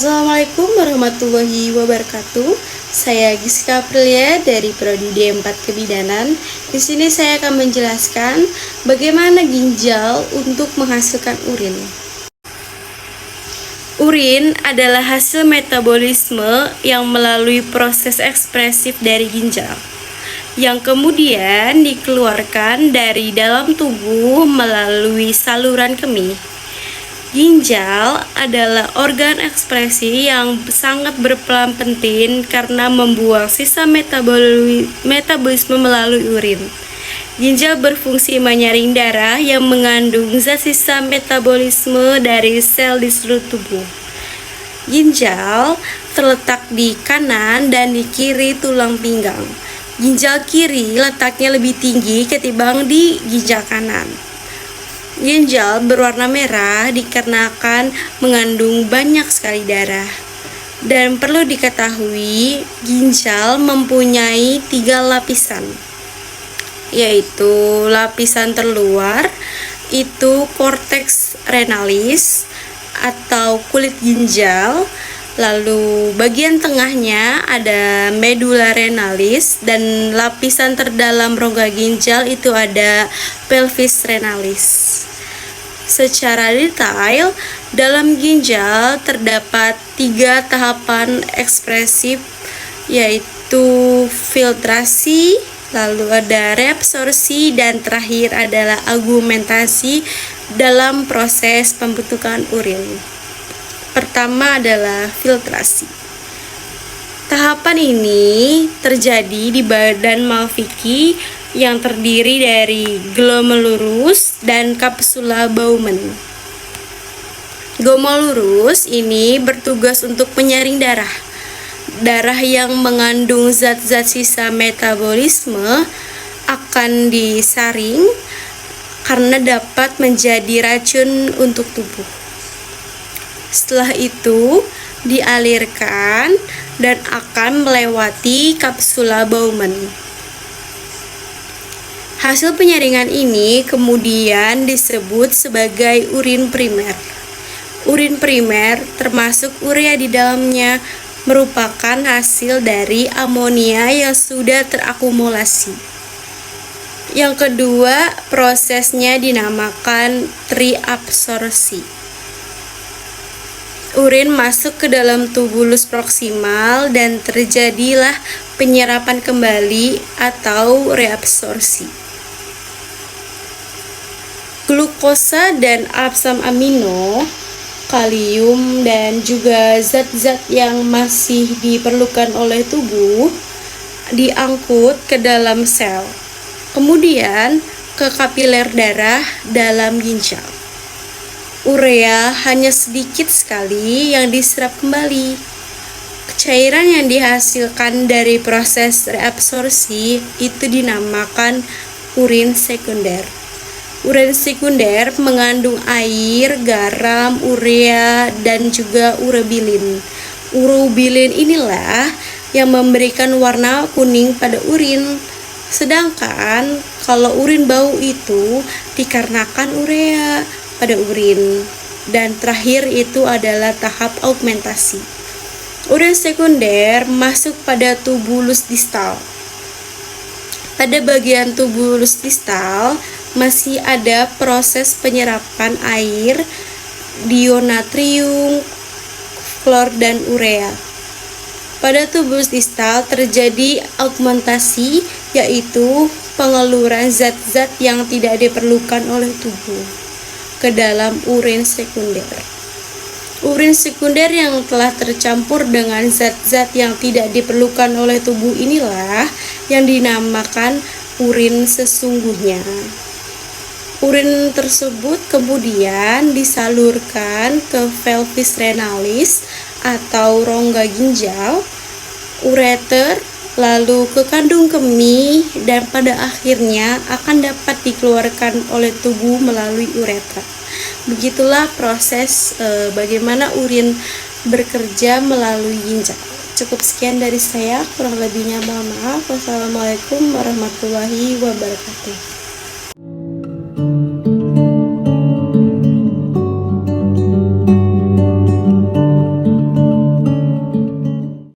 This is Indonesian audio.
Assalamualaikum warahmatullahi wabarakatuh. Saya Giska Aprilia dari Prodi D4 Kebidanan. Di sini saya akan menjelaskan bagaimana ginjal untuk menghasilkan urin. Urin adalah hasil metabolisme yang melalui proses ekspresif dari ginjal, yang kemudian dikeluarkan dari dalam tubuh melalui saluran kemih. Ginjal adalah organ ekspresi yang sangat berperan penting karena membuang sisa metabolisme melalui urin. Ginjal berfungsi menyaring darah yang mengandung zat sisa metabolisme dari sel di seluruh tubuh. Ginjal terletak di kanan dan di kiri tulang pinggang. Ginjal kiri letaknya lebih tinggi ketimbang di ginjal kanan. Ginjal berwarna merah dikarenakan mengandung banyak sekali darah. Dan perlu diketahui, ginjal mempunyai 3 lapisan, yaitu lapisan terluar itu korteks renalis atau kulit ginjal, lalu bagian tengahnya ada medula renalis, dan lapisan terdalam rongga ginjal itu ada pelvis renalis. Secara detail, dalam ginjal terdapat 3 tahapan ekspresif, yaitu filtrasi, lalu ada reabsorpsi, dan terakhir adalah augmentasi dalam proses pembentukan urin. Pertama adalah filtrasi. Tahapan ini terjadi di badan Malfiki yang terdiri dari glomerulus dan kapsula Bowman. Glomerulus ini bertugas untuk menyaring darah. Darah yang mengandung zat-zat sisa metabolisme akan disaring karena dapat menjadi racun untuk tubuh. Setelah itu dialirkan dan akan melewati kapsula Bowman. Hasil penyaringan ini kemudian disebut sebagai urin primer. Urin primer termasuk urea di dalamnya merupakan hasil dari amonia yang sudah terakumulasi. Yang kedua, prosesnya dinamakan triabsorpsi. Urin masuk ke dalam tubulus proksimal dan terjadilah penyerapan kembali atau reabsorpsi. Glukosa dan asam amino, kalium, dan juga zat-zat yang masih diperlukan oleh tubuh diangkut ke dalam sel, kemudian ke kapiler darah dalam ginjal. Urea hanya sedikit sekali yang diserap kembali. Cairan yang dihasilkan dari proses reabsorpsi itu dinamakan urin sekunder. Urin sekunder mengandung air, garam, urea, dan juga urobilin. Urobilin inilah yang memberikan warna kuning pada urin. Sedangkan kalau urin bau itu dikarenakan urea pada urin. Dan terakhir itu adalah tahap augmentasi. Urin sekunder masuk pada tubulus distal. Pada bagian tubulus distal masih ada proses penyerapan air, dionatrium, klor, dan urea. Pada tubulus distal terjadi augmentasi, yaitu pengeluaran zat-zat yang tidak diperlukan oleh tubuh ke dalam urin sekunder. Urin sekunder yang telah tercampur dengan zat-zat yang tidak diperlukan oleh tubuh inilah yang dinamakan urin sesungguhnya. Urin tersebut kemudian disalurkan ke pelvis renalis atau rongga ginjal, ureter, lalu ke kandung kemih, dan pada akhirnya akan dapat dikeluarkan oleh tubuh melalui uretra. Begitulah proses bagaimana urin bekerja melalui ginjal. Cukup sekian dari saya, kurang lebihnya mohon maaf. Wassalamualaikum warahmatullahi wabarakatuh.